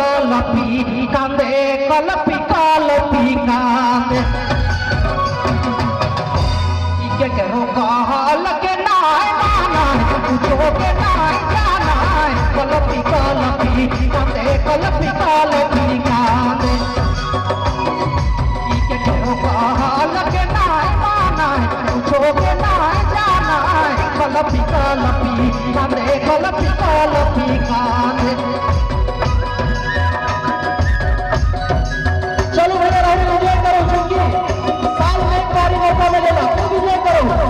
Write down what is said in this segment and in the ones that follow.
कलपी कांदे कलपी कलपी कांदे के करो कहल के नाय माना पूछो के नाय जाना कलपी कलपी कांदे कलपी कलपी कांदे के करो कहल के नाय माना पूछो के नाय जाना कलपी कलपी कांदे कलपी कलपी कांदे। चलो भैया राहुल विजय करो क्योंकि साल में एक बार मौका मिलेगा तो विजय करो।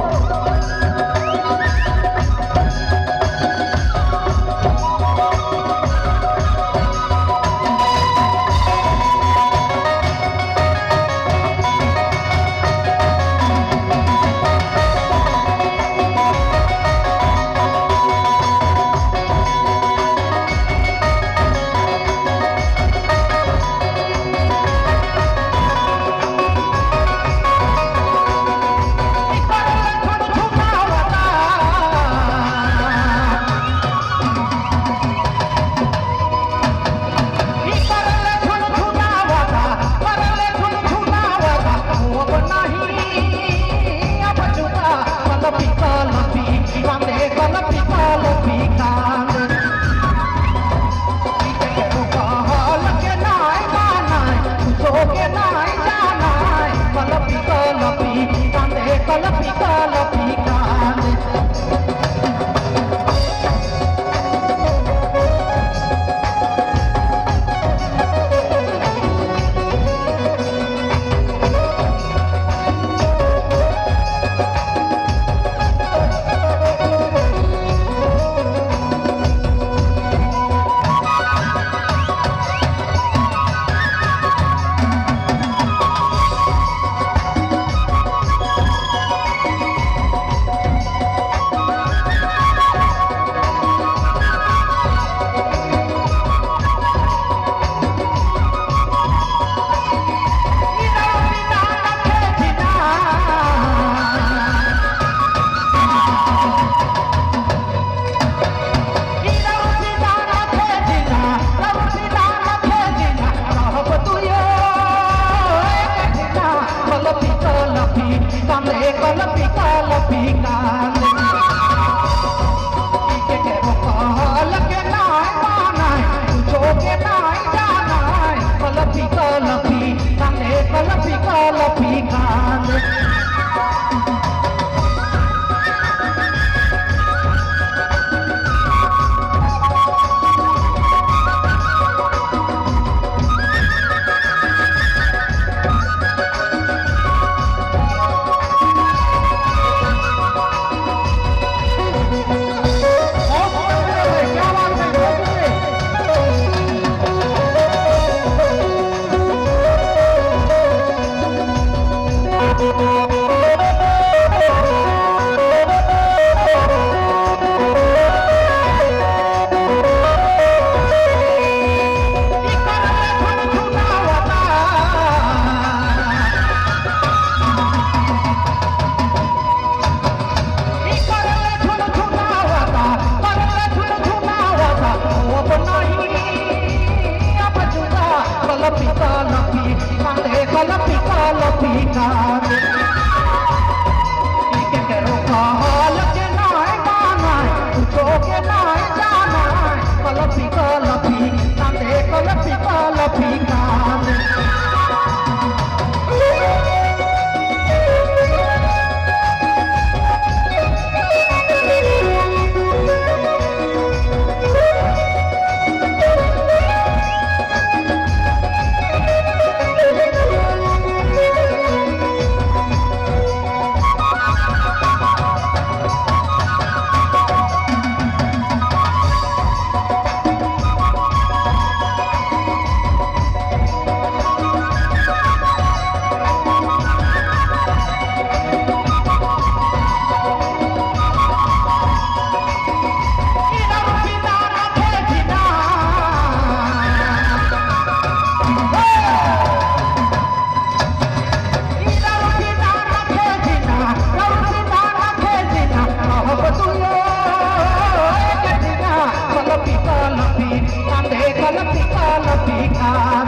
कलपी कलपी कांदे कलपी कलपी काम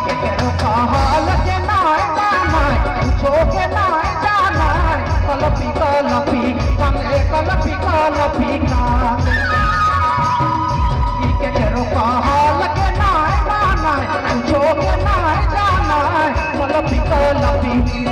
के कहल के नाय नाय पूछो के नाय जानाय कलपी कलपी कामे कलपी कलपी काम के कहल के नाय नाय पूछो के नाय जानाय कलपी कलपी